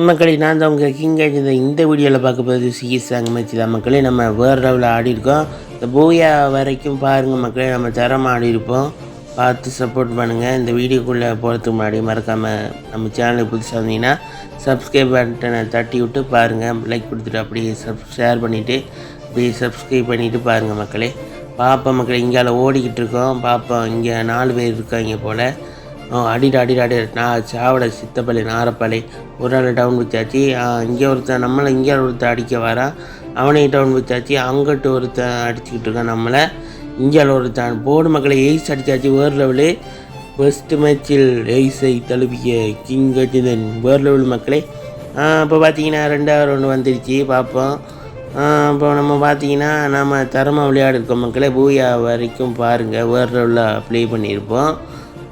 மக்களே நான் தான் உங்கள் கிங்காஜ். இந்த வீடியோவில் பார்க்க போகிறது சிஎஸ் சாங் மேட்ச் தான் மக்களே. நம்ம வேறு லெவலில் ஆடிருக்கோம். இந்த பூயா வரைக்கும் பாருங்கள் மக்களே, நம்ம தரமாக ஆடிருப்போம். பார்த்து சப்போர்ட் பண்ணுங்கள். இந்த வீடியோக்குள்ளே போகிறதுக்கு முன்னாடி மறக்காமல் நம்ம சேனலுக்கு புதுசாக வந்தீங்கன்னா சப்ஸ்கிரைப் பட்டனை தட்டி விட்டு பாருங்கள். லைக் கொடுத்துட்டு அப்படியே ஷேர் பண்ணிவிட்டு அப்படியே சப்ஸ்கிரைப் பண்ணிவிட்டு பாருங்கள் மக்களே. பார்ப்போம் மக்களே, இங்கே ஓடிக்கிட்டு இருக்கோம். பார்ப்போம், இங்கே 4 பேர் இருக்காங்க போல். அடிடாடி நான் சாவடை சித்தப்பள்ளி நாரப்பள்ளி ஒரு நாள் டவுன் வச்சாச்சு. இங்கே ஒருத்தன் நம்மளை இங்கே ஒருத்தன் அடிக்க வரான், அவனையும் டவுன் வச்சாச்சு. அங்கிட்டு ஒருத்தன் அடிச்சுக்கிட்டு இருக்கான் நம்மளை. இங்கே ஒருத்தன் போர்டு மக்களை எய்ஸ் அடித்தாச்சு. வேறு லெவலு ஃபஸ்ட்டு மேட்சில் எய்ஸை தழுவிய கிங் அஜிதன் வேறு லெவல் மக்களே. இப்போ பார்த்தீங்கன்னா 2வது ரவுண்டு வந்துடுச்சு. பார்ப்போம். இப்போ நம்ம பார்த்தீங்கன்னா நம்ம தரமாக விளையாடிருக்கோம் மக்களே. பூயா வரைக்கும் பாருங்கள், வேறு லெவலில் ப்ளே பண்ணியிருப்போம்.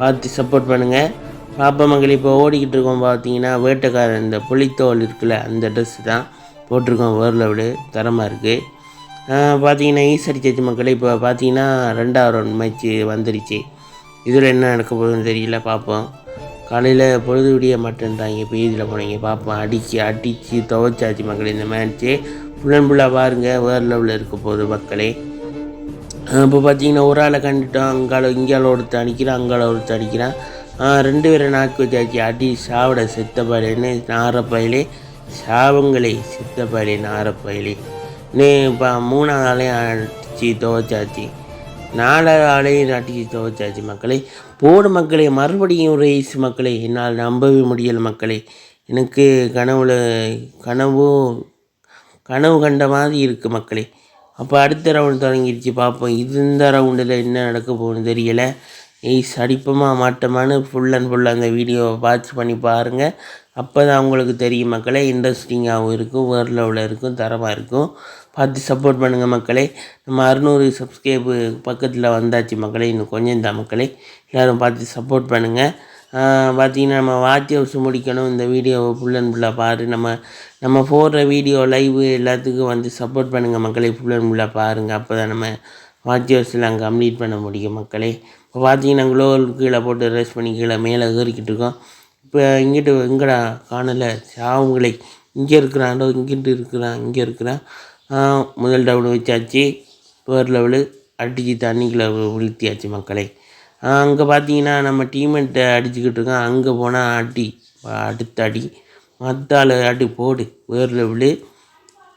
பார்த்து சப்போர்ட் பண்ணுங்கள். பாப்பா மக்கள் இப்போ ஓடிக்கிட்டு இருக்கோம். பார்த்தீங்கன்னா வேட்டைக்காரன் இந்த புலித்தோல் இருக்குல்ல, அந்த ட்ரெஸ்ஸு தான் போட்டிருக்கோம். வேறு லெவலு தரமாக இருக்குது. பார்த்தீங்கன்னா ஈஸ் அடிச்சாச்சு மக்களே. இப்போ பார்த்தீங்கன்னா 2வது ரவுண்ட் மேட்ச்சு வந்துருச்சு. இதில் என்ன நடக்க போகுதுன்னு தெரியல. பார்ப்போம். காலையில் பொழுது விடிய மாட்டேன்றாங்க. இப்போ இதில் போனீங்க பார்ப்போம். அடித்து துவைச்சாச்சு மக்களே. இந்த மேட்ச்சு ஃபுல் அண்ட் ஃபுல்லாக பாருங்கள், வேறு லெவலில் இருக்க போகுது மக்களே. இப்போ பார்த்தீங்கன்னா ஒரு ஆளை கண்டுட்டோம். இங்கால ஒருத்தர் அடிக்கிறான், அங்கால ஒருத்தர் அடிக்கிறான். 2 பேரை நாக்கு வச்சாச்சு. அடி சாவடை செத்தப்பாயிலேன்னு நாரப்பயிலே சாவங்களே செத்தப்பாயிலே நாரப்பயிலே. இப்போ 3வது ஆளையும் அடித்து துவைச்சாச்சு. 4வது ஆளையும் அடித்து துவைச்சாச்சு மக்களே. போடு மக்களே, மறுபடியும் ரேஸ் மக்களே. என்னால் நம்பவே முடியலை மக்களே. எனக்கு கனவு கண்ட மாதிரி இருக்குது மக்களே. அப்போ அடுத்த ரவுண்டு தொடங்கிடுச்சு. பார்ப்போம். இந்த ரவுண்டில் என்ன நடக்க போகுதுன்னு தெரியலை. எய்ஸ் அடிப்போமா மாட்டோமான்னு ஃபுல் அண்ட் ஃபுல்லாக அந்த வீடியோவை வாட்ச் பண்ணி பாருங்கள். அப்போ தான் அவங்களுக்கு தெரியும் மக்களே. இன்ட்ரெஸ்டிங்காகவும் இருக்கும், வேறு லெவலில் இருக்கும், தரமாக இருக்கும். பார்த்து சப்போர்ட் பண்ணுங்கள் மக்களே. நம்ம 600 சப்ஸ்கிரைபு பக்கத்தில் வந்தாச்சு மக்களே. இன்னும் கொஞ்சம் தான் மக்களே. எல்லோரும் பார்த்து சப்போர்ட் பண்ணுங்கள். பார்த்திங்கன்னா நம்ம வாட்ச் ஹவுஸ் முடிக்கணும். இந்த வீடியோவை ஃபுல் அண்ட் ஃபுல்லாக பாரு. நம்ம போடுற வீடியோ லைவு எல்லாத்துக்கும் வந்து சப்போர்ட் பண்ணுங்கள் மக்களே. ஃபுல் அண்ட் ஃபுல்லாக பாருங்கள். அப்போ தான் நம்ம வாட்ச் ஹவுஸ்லாம் கம்ப்ளீட் பண்ண முடியும் மக்களே. இப்போ பார்த்தீங்கன்னா க்ளோவல் கீழே போட்டு ரேஸ் பண்ணி கீழே மேலே ஏறிக்கிட்டு இருக்கோம். இப்போ இங்கிட்டு எங்கடா காணலை சாவுங்களை. இங்கே இருக்கிறாண்டோ, இங்கே இருக்கிறான். முதல் டவுன் வச்சாச்சு. வேறு லெவலு அடித்து தண்ணிக்குள்ளே விழுத்தியாச்சு மக்களே. அங்கே பார்த்தீங்கன்னா நம்ம டீமெண்ட்டை அடிச்சுக்கிட்டு இருக்கோம். அங்கே போனால் அடுத்த அடி மத்தால் அடி போடு வேறு லெவலு.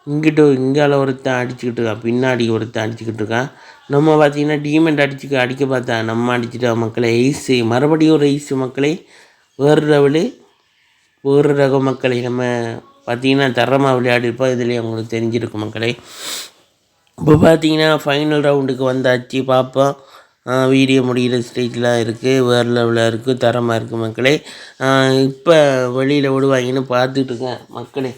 இங்கால ஒருத்தன் அடிச்சுக்கிட்டு இருக்கான், பின்னாடி ஒருத்தன் அடிச்சுக்கிட்டு இருக்கான். நம்ம பார்த்தீங்கன்னா டீமெண்ட் அடிக்க பார்த்தா நம்ம அடிச்சுட்டோம் மக்களே. எய்ஸு மறுபடியும் ஒரு எய்ஸு மக்களே. வேறு லெவலு வேறு ரக மக்களே. நம்ம பார்த்தீங்கன்னா தரமாக விளையாடிருப்போம். இதுலேயே உங்களுக்கு தெரிஞ்சிருக்கும் மக்களே. இப்போ பார்த்தீங்கன்னா ஃபைனல் ரவுண்டுக்கு வந்தாச்சு. பார்ப்போம். வீடியோ முடிகிற ஸ்டேஜில் இருக்குது, வேறு லெவலில் இருக்குது, தரமாக இருக்குது மக்களே. இப்போ வெளியில் விடுவாங்கன்னு பார்த்துட்டு இருக்கேன் மக்களே.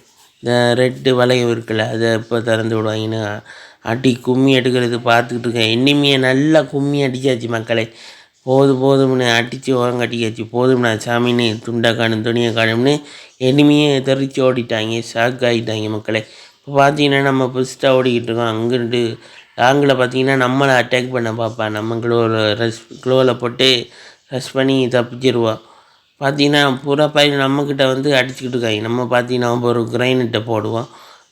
இந்த ரெட்டு வளையம் இருக்குல்ல, அதை இப்போ திறந்து விடுவாங்கன்னு கும்மி எடுக்கிறது பார்த்துக்கிட்டு இருக்கேன். இனிமையை நல்லா கும்மி அடித்தாச்சு மக்களே. போதும்னு அடித்து ஓரம் கட்டிக்காச்சு. போதும்னா சாமின்னு துண்டை காணும் துணியை காணும்னு இனிமையை தெரிச்சு ஓடிட்டாங்க. ஷாக் ஆகிட்டாங்க மக்களே. இப்போ பார்த்தீங்கன்னா நம்ம புதுசாக ஓடிக்கிட்டு இருக்கோம். அங்கிட்டு லாங்கில் பார்த்தீங்கன்னா நம்மளை அட்டாக் பண்ண பார்ப்பேன். நம்ம க்ளோவில் போட்டு ரஷ் பண்ணி தப்பிச்சிருவோம். பார்த்தீங்கன்னா பூரா பயிர் நம்மக்கிட்ட வந்து அடிச்சுக்கிட்டு இருக்காங்க. நம்ம பார்த்தீங்கன்னா ஒரு கிரைனட்டை போடுவோம்.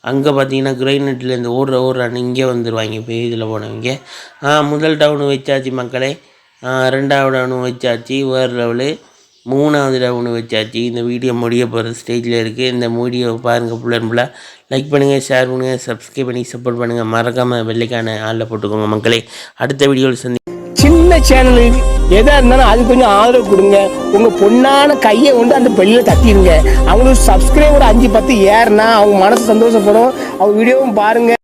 அங்கே பார்த்தீங்கன்னா கிரைனட்டில் இந்த ஓடுறான்னு இங்கே வந்துடுவாங்க. இப்போ இதில் போனவங்க. முதல் டவுனு வச்சாச்சு மக்களே. 2வது டவுனு வச்சாச்சு. வேறு லெவலு 3வது டவுனு வச்சாச்சு. இந்த வீடியோ முடிய போகிற ஸ்டேஜில் இருக்குது. இந்த வீடியோ பாருங்கள் ஃபுல் அண்ட் ஃபுல்லாக. லைக் பண்ணுங்கள், ஷேர் பண்ணுங்கள், சப்ஸ்கிரைப் பண்ணி சப்போர்ட் பண்ணுங்கள். மறக்காமல் வெள்ளைக்கான ஆளில் போட்டுக்கோங்க மக்களே. அடுத்த வீடியோவில் சின்ன சேனலு எதாக இருந்தாலும் அது கொஞ்சம் ஆதரவு கொடுங்க. உங்கள் பொண்ணான கையை கொண்டு அந்த பெல்லில் தட்டிடுங்க. அவங்களுக்கு சப்ஸ்கிரைபர் 5-10 ஏறுனா அவங்க மனசு சந்தோஷப்படும். அவங்க வீடியோவும் பாருங்கள்.